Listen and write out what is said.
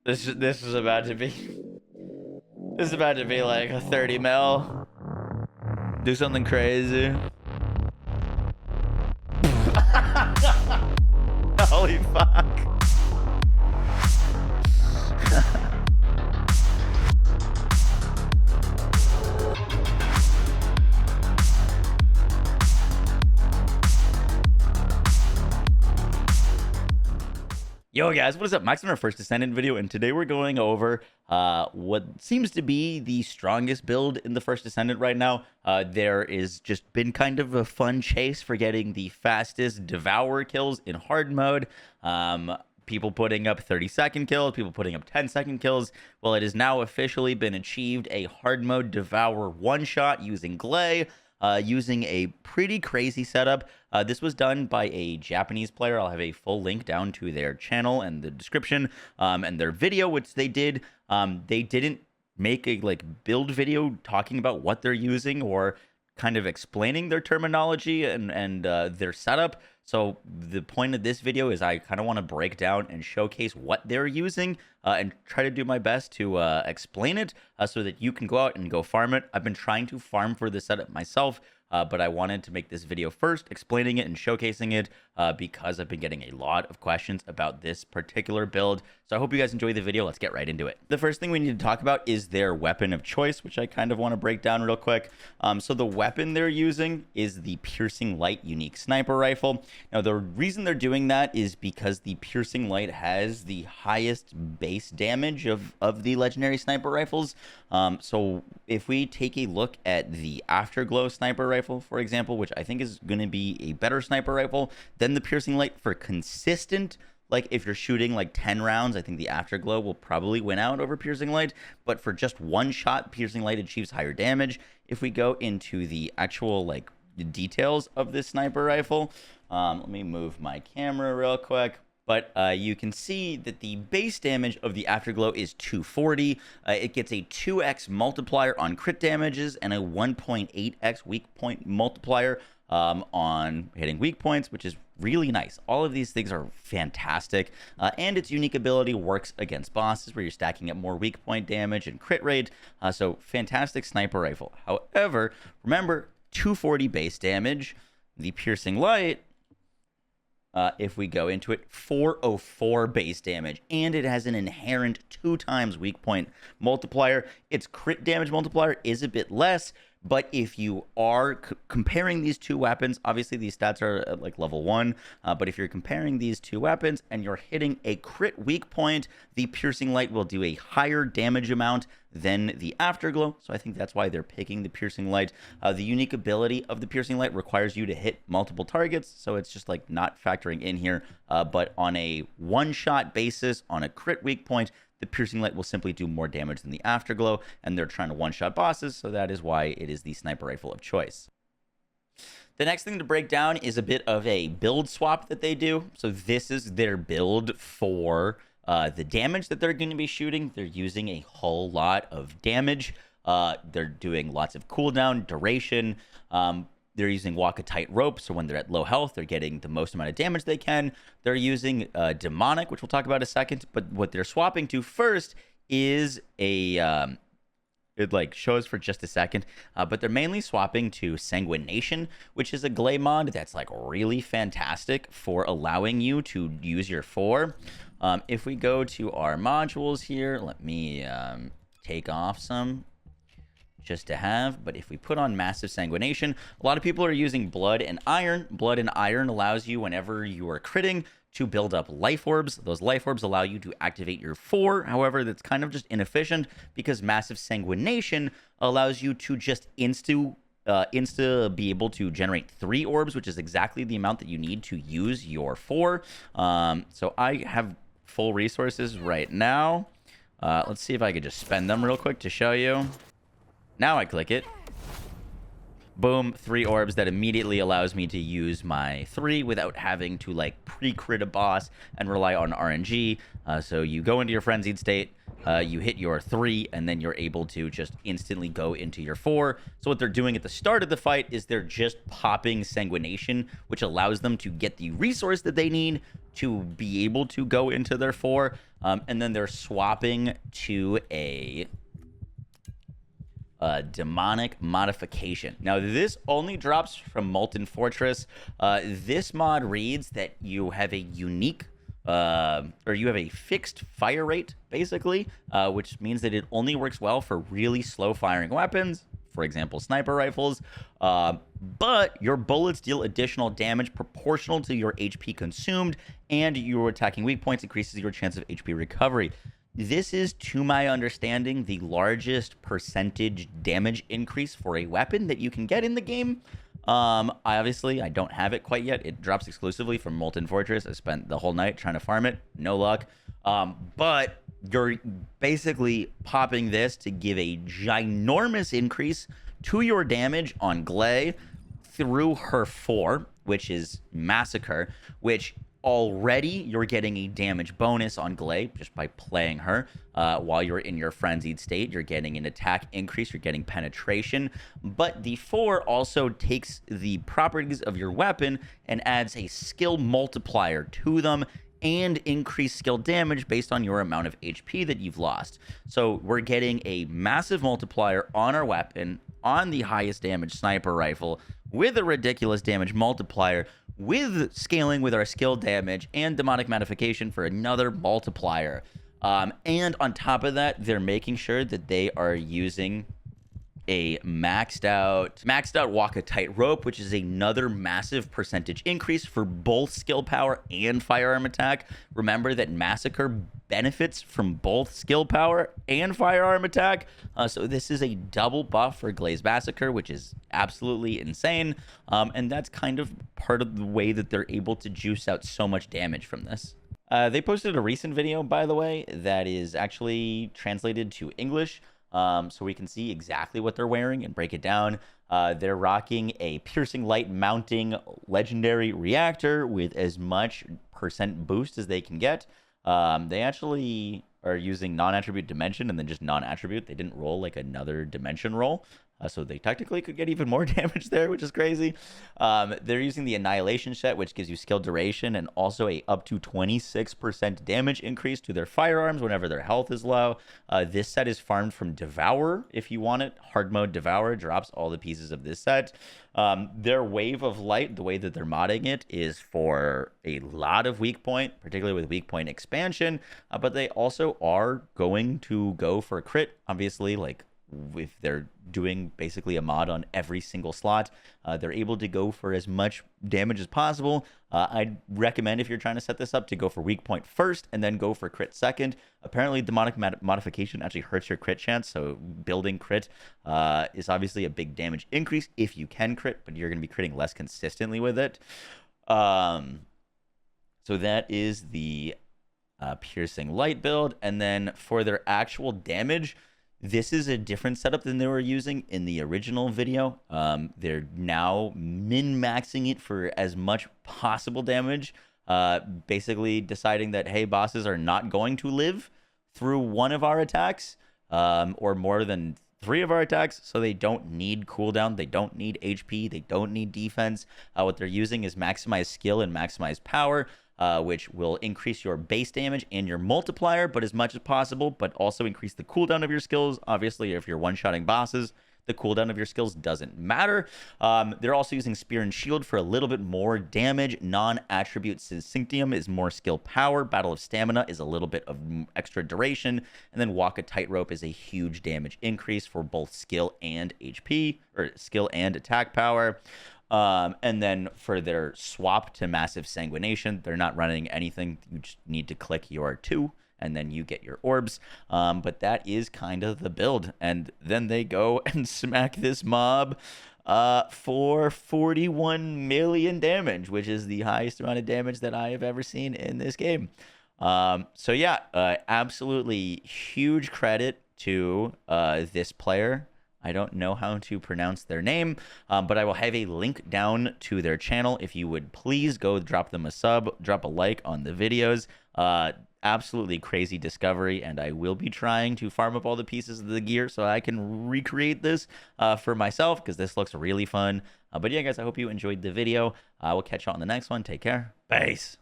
This is about to be. This is about to be like a 30 mil. Do something crazy. Holy fuck. Yo guys, what is up? Max on our first Descendant video, and today we're going over what seems to be the strongest build in the first Descendant right now. There is just been kind of a fun chase for getting the fastest Devour kills in hard mode. People putting up 30-second kills, people putting up 10-second kills. Well, it has now officially been achieved, a hard mode Devour one-shot using Gley. Using a pretty crazy setup. This was done by a Japanese player. I'll have a full link down to their channel and the description, and their video, which they did. They didn't make a build video talking about what they're using or kind of explaining their terminology and their setup. So the point of this video is I kind of want to break down and showcase what they're using and try to do my best to explain it so that you can go out and go farm it. I've been trying to farm for the setup myself, but I wanted to make this video first, explaining it and showcasing it because I've been getting a lot of questions about this particular build. So I hope you guys enjoy the video. Let's get right into it. The first thing we need to talk about is their weapon of choice, which I kind of want to break down real quick. So the weapon they're using is the Piercing Light unique sniper rifle. Now, the reason they're doing that is because the Piercing Light has the highest base damage of the legendary sniper rifles. So if we take a look at the Afterglow sniper rifle, for example, which I think is going to be a better sniper rifle than the Piercing Light for consistent, like if you're shooting like 10 rounds, I think the Afterglow will probably win out over Piercing Light. But for just one shot, Piercing Light achieves higher damage. If we go into the actual the details of this sniper rifle, let me move my camera real quick. But you can see that the base damage of the Afterglow is 240. It gets a 2x multiplier on crit damages and a 1.8x weak point multiplier on hitting weak points, which is really nice. All of these things are fantastic. And its unique ability works against bosses where you're stacking up more weak point damage and crit rate. So fantastic sniper rifle. However, remember, 240 base damage. The Piercing Light, if we go into it, 404 base damage, and it has an inherent 2 times weak point multiplier. Its crit damage multiplier is a bit less, but if you are comparing these two weapons, obviously these stats are at level 1, but if you're comparing these two weapons and you're hitting a crit weak point, the Piercing Light will do a higher damage amount than the Afterglow. So I think that's why they're picking the Piercing Light. The unique ability of the Piercing Light requires you to hit multiple targets, so it's just not factoring in here. But on a one-shot basis, on a crit weak point, the Piercing Light will simply do more damage than the Afterglow, and they're trying to one-shot bosses, so that is why it is the sniper rifle of choice. The next thing to break down is a bit of a build swap that they do. So this is their build for the damage that they're going to be shooting. They're using a whole lot of damage. They're doing lots of cooldown, duration. They're using Walk a Tight Rope, so when they're at low health, they're getting the most amount of damage they can. They're using Demonic, which we'll talk about in a second, but what they're swapping to first is a... it shows for just a second, but they're mainly swapping to Sanguination, which is a Gley mod that's really fantastic for allowing you to use your 4. If we go to our modules here, let me take off some just to have, but if we put on Massive Sanguination, a lot of people are using Blood and Iron. Blood and Iron allows you, whenever you are critting, to build up life orbs. Those life orbs allow you to activate your 4. However, that's kind of just inefficient because Massive Sanguination allows you to just insta be able to generate 3 orbs, which is exactly the amount that you need to use your 4. So I have full resources right now. Let's see if I could just spend them real quick to show you. Now I click it. Boom, 3 orbs. That immediately allows me to use my 3 without having to pre-crit a boss and rely on RNG. So you go into your frenzied state, you hit your 3, and then you're able to just instantly go into your 4. So what they're doing at the start of the fight is they're just popping Sanguination, which allows them to get the resource that they need to be able to go into their 4. And then they're swapping to a demonic modification. Now, this only drops from Molten Fortress. This mod reads that you have a unique or you have a fixed fire rate, basically, which means that it only works well for really slow firing weapons, for example, sniper rifles, but your bullets deal additional damage proportional to your HP consumed, and your attacking weak points increases your chance of HP recovery. This is, to my understanding, the largest percentage damage increase for a weapon that you can get in the game. I don't have it quite yet. It drops exclusively from Molten Fortress. I spent the whole night trying to farm it. No luck. But you're basically popping this to give a ginormous increase to your damage on Gley through her 4, which is Massacre, which already you're getting a damage bonus on Gley just by playing her. While you're in your frenzied state, you're getting an attack increase, you're getting penetration, but the 4 also takes the properties of your weapon and adds a skill multiplier to them and increase skill damage based on your amount of HP that you've lost. So we're getting a massive multiplier on our weapon, on the highest damage sniper rifle, with a ridiculous damage multiplier, with scaling with our skill damage and demonic modification for another multiplier. And on top of that, they're making sure that they are using a maxed out walk a tightrope, which is another massive percentage increase for both skill power and firearm attack. Remember that Massacre benefits from both skill power and firearm attack. So this is a double buff for Gley's Massacre, which is absolutely insane. And that's kind of part of the way that they're able to juice out so much damage from this. They posted a recent video, by the way, that is actually translated to English. So we can see exactly what they're wearing and break it down. They're rocking a piercing light mounting legendary reactor with as much percent boost as they can get. They actually are using non-attribute dimension and then just non-attribute. They didn't roll like another dimension roll. So they technically could get even more damage there, which is crazy. They're using the Annihilation set, which gives you skill duration and also a up to 26% damage increase to their firearms whenever their health is low. This set is farmed from Devour if you want it. Hard mode Devour drops all the pieces of this set. Their Wave of Light, the way that they're modding it, is for a lot of weak point, particularly with weak point expansion. But they also are going to go for a crit, obviously, like if they're doing basically a mod on every single slot, they're able to go for as much damage as possible. I'd recommend, if you're trying to set this up, to go for weak point first and then go for crit second. Apparently demonic modification actually hurts your crit chance, so building crit is obviously a big damage increase if you can crit, but you're going to be critting less consistently with it. So that is the piercing light build. And then for their actual damage, this is a different setup than they were using in the original video. They're now min-maxing it for as much possible damage, basically deciding that, hey, bosses are not going to live through one of our attacks or more than 3 of our attacks, so they don't need cooldown, they don't need HP, they don't need defense. What they're using is maximize skill and maximize power, which will increase your base damage and your multiplier, but as much as possible, but also increase the cooldown of your skills. Obviously, if you're one-shotting bosses, the cooldown of your skills doesn't matter. They're also using Spear and Shield for a little bit more damage. Non-attribute Succinctium is more skill power. Battle of Stamina is a little bit of extra duration. And then Walk a Tightrope is a huge damage increase for both skill and HP, or skill and attack power. And then for their swap to Massive Sanguination, they're not running anything. You just need to click your 2, and then you get your orbs. But that is kind of the build. And then they go and smack this mob for 41 million damage, which is the highest amount of damage that I have ever seen in this game. So yeah, absolutely huge credit to this player. I don't know how to pronounce their name, but I will have a link down to their channel. If you would please go drop them a sub, drop a like on the videos. absolutely crazy discovery, and I will be trying to farm up all the pieces of the gear so I can recreate this for myself, because this looks really fun. But yeah, guys, I hope you enjoyed the video. We'll catch you on the next one. Take care. Peace.